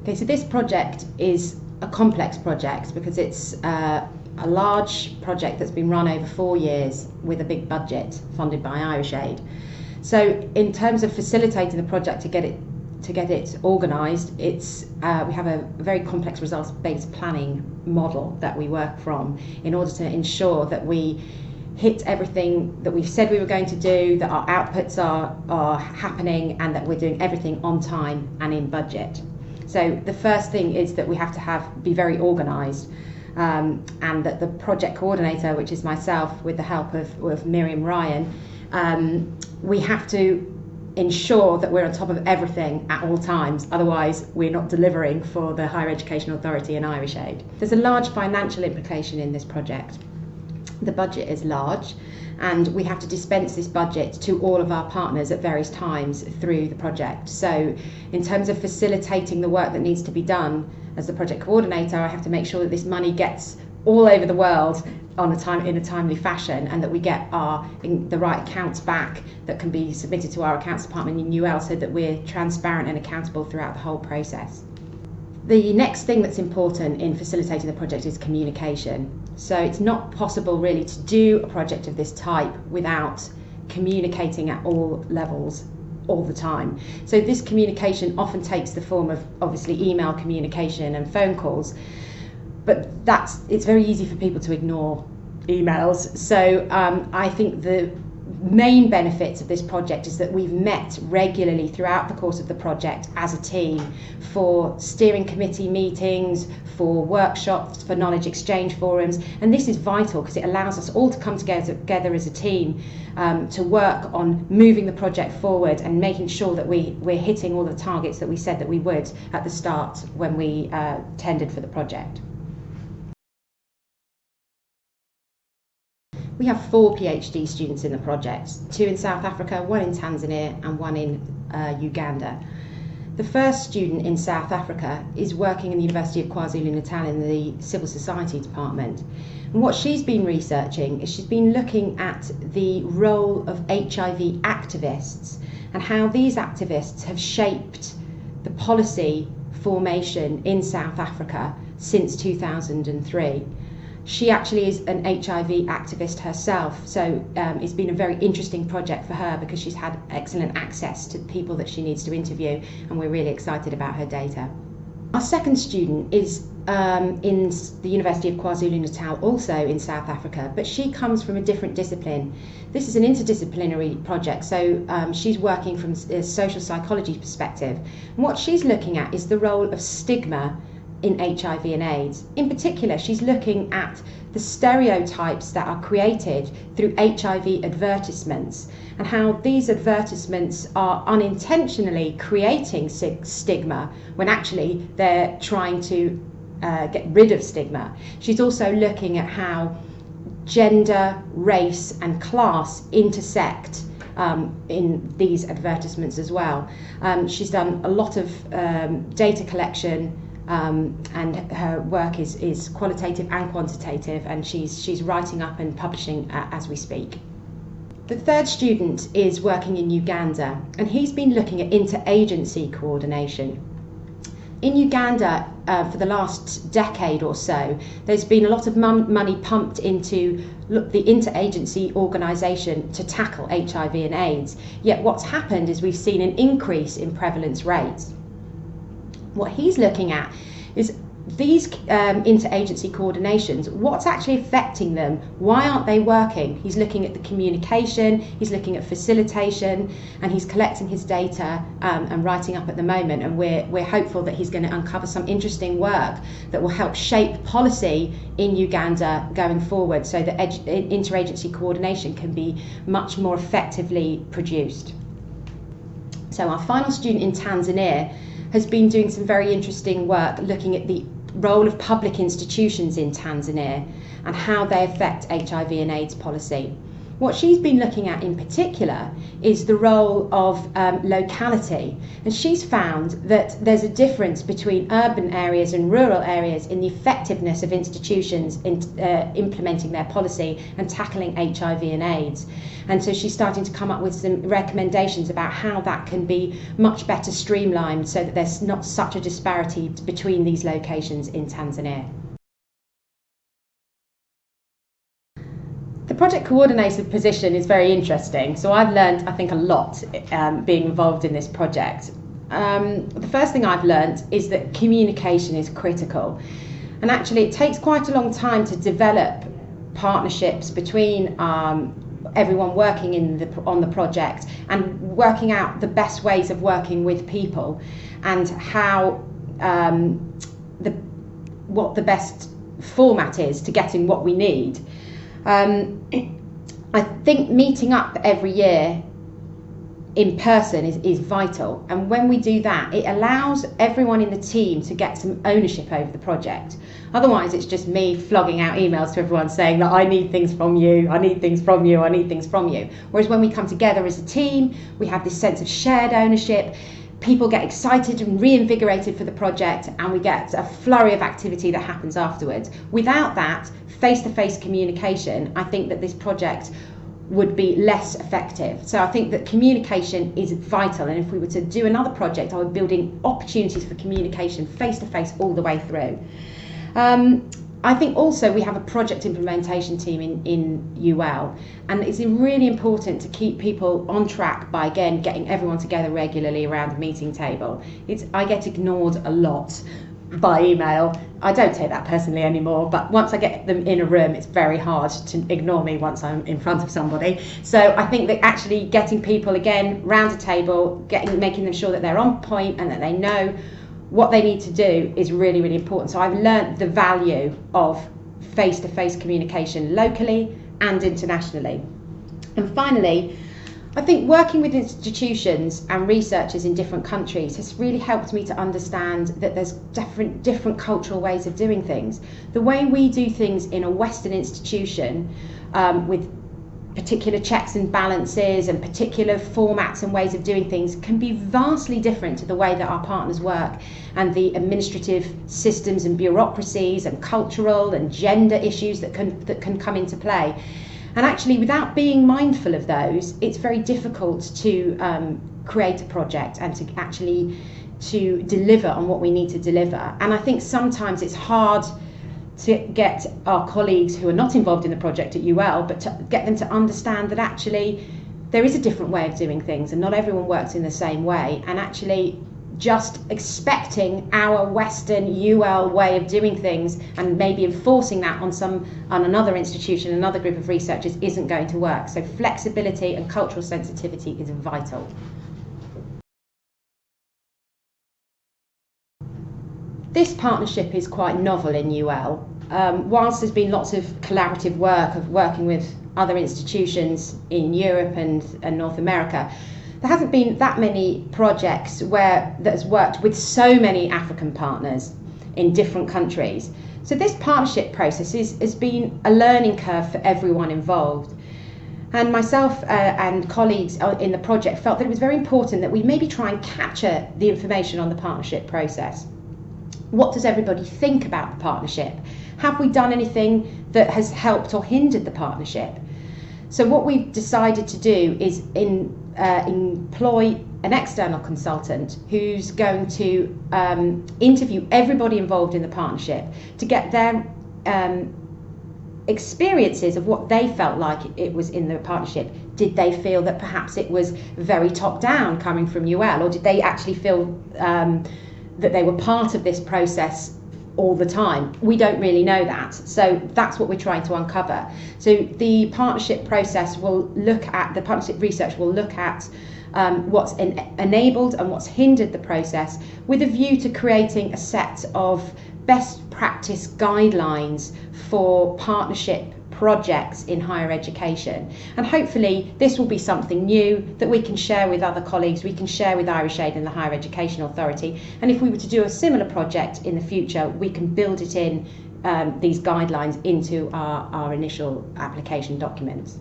Okay, so this project is a complex project because it's a large project that's been run over 4 years with a big budget funded by Irish Aid. So in terms of facilitating the project to get it organised, we have a very complex results-based planning model that we work from in order to ensure that we hit everything that we've said we were going to do, that our outputs are happening, and that we're doing everything on time and in budget. So the first thing is that we have to be very organised, and that the project coordinator, which is myself with the help of Miriam Ryan, we have to ensure that we're on top of everything at all times, otherwise we're not delivering for the Higher Education Authority and Irish Aid. There's a large financial implication in this project. The budget is large, and we have to dispense this budget to all of our partners at various times through the project. So in terms of facilitating the work that needs to be done as the project coordinator, I have to make sure that this money gets all over the world in a timely fashion, and that we get the right accounts back that can be submitted to our accounts department in UL, so that we're transparent and accountable throughout the whole process. The next thing that's important in facilitating the project is communication. So it's not possible really to do a project of this type without communicating at all levels all the time. So this communication often takes the form of obviously email communication and phone calls, but it's very easy for people to ignore emails. So I think the main benefits of this project is that we've met regularly throughout the course of the project as a team for steering committee meetings, for workshops, for knowledge exchange forums, and this is vital because it allows us all to come together as a team to work on moving the project forward and making sure that we're hitting all the targets that we said that we would at the start when we tendered for the project. We have 4 PhD students in the project, 2 in South Africa, 1 in Tanzania and 1 in Uganda. The first student in South Africa is working in the University of KwaZulu-Natal in the Civil Society Department. And what she's been researching is she's been looking at the role of HIV activists and how these activists have shaped the policy formation in South Africa since 2003. She actually is an HIV activist herself, so it's been a very interesting project for her because she's had excellent access to people that she needs to interview, and we're really excited about her data. Our second student is in the University of KwaZulu-Natal, also in South Africa, but she comes from a different discipline. This is an interdisciplinary project, so she's working from a social psychology perspective. And what she's looking at is the role of stigma in HIV and AIDS. In particular, she's looking at the stereotypes that are created through HIV advertisements and how these advertisements are unintentionally creating stigma when actually they're trying to get rid of stigma. She's also looking at how gender, race and class intersect in these advertisements as well. She's done a lot of data collection, and her work is qualitative and quantitative, and she's writing up and publishing as we speak. The third student is working in Uganda, and he's been looking at interagency coordination. In Uganda, for the last decade or so, there's been a lot of money pumped into the interagency organisation to tackle HIV and AIDS. Yet what's happened is we've seen an increase in prevalence rates. What he's looking at is these interagency coordinations, what's actually affecting them, why aren't they working? He's looking at the communication, he's looking at facilitation, and he's collecting his data and writing up at the moment, and we're hopeful that he's going to uncover some interesting work that will help shape policy in Uganda going forward so that interagency coordination can be much more effectively produced. So our final student in Tanzania has been doing some very interesting work looking at the role of public institutions in Tanzania and how they affect HIV and AIDS policy. What she's been looking at in particular is the role of locality, and she's found that there's a difference between urban areas and rural areas in the effectiveness of institutions in implementing their policy and tackling HIV and AIDS. And so she's starting to come up with some recommendations about how that can be much better streamlined so that there's not such a disparity between these locations in Tanzania. The project coordinator position is very interesting, so I've learned, I think, a lot being involved in this project. The first thing I've learned is that communication is critical, and actually it takes quite a long time to develop partnerships between everyone working on the project and working out the best ways of working with people and how what the best format is to getting what we need. I think meeting up every year in person is vital, and when we do that, it allows everyone in the team to get some ownership over the project. Otherwise it's just me flogging out emails to everyone saying that I need things from you, I need things from you, I need things from you. Whereas when we come together as a team, we have this sense of shared ownership. People get excited and reinvigorated for the project, and we get a flurry of activity that happens afterwards. Without that face-to-face communication, I think that this project would be less effective. So I think that communication is vital, and if we were to do another project, I would be building opportunities for communication face-to-face all the way through. I think also we have a project implementation team in UL, and it's really important to keep people on track by, again, getting everyone together regularly around the meeting table. I get ignored a lot by email. I don't take that personally anymore, but once I get them in a room, it's very hard to ignore me once I'm in front of somebody. So I think that actually getting people, again, round a table, making them sure that they're on point and that they know what they need to do is really, really important. So I've learnt the value of face-to-face communication locally and internationally. And finally, I think working with institutions and researchers in different countries has really helped me to understand that there's different cultural ways of doing things. The way we do things in a Western institution with particular checks and balances and particular formats and ways of doing things can be vastly different to the way that our partners work, and the administrative systems and bureaucracies and cultural and gender issues that can come into play. And actually, without being mindful of those, it's very difficult to create a project and to deliver on what we need to deliver. And I think sometimes it's hard to get our colleagues who are not involved in the project at UL, but to get them to understand that actually there is a different way of doing things and not everyone works in the same way. And actually just expecting our Western UL way of doing things and maybe enforcing that on another institution, another group of researchers, isn't going to work. So flexibility and cultural sensitivity is vital. This partnership is quite novel in UL. Whilst there's been lots of collaborative work of working with other institutions in Europe and North America, there hasn't been that many projects that has worked with so many African partners in different countries. So this partnership process has been a learning curve for everyone involved. And myself and colleagues in the project felt that it was very important that we maybe try and capture the information on the partnership process. What does everybody think about the partnership? Have we done anything that has helped or hindered the partnership? So what we've decided to do is employ an external consultant who's going to interview everybody involved in the partnership to get their experiences of what they felt like it was in the partnership. Did they feel that perhaps it was very top-down coming from UL, or did they actually feel that they were part of this process all the time? We don't really know that. So that's what we're trying to uncover. So the partnership process will look at, the partnership research will look at what's enabled and what's hindered the process, with a view to creating a set of best practice guidelines for partnership projects in higher education. And hopefully this will be something new that we can share with other colleagues, we can share with Irish Aid and the Higher Education Authority, and if we were to do a similar project in the future, we can build it in, these guidelines into our initial application documents.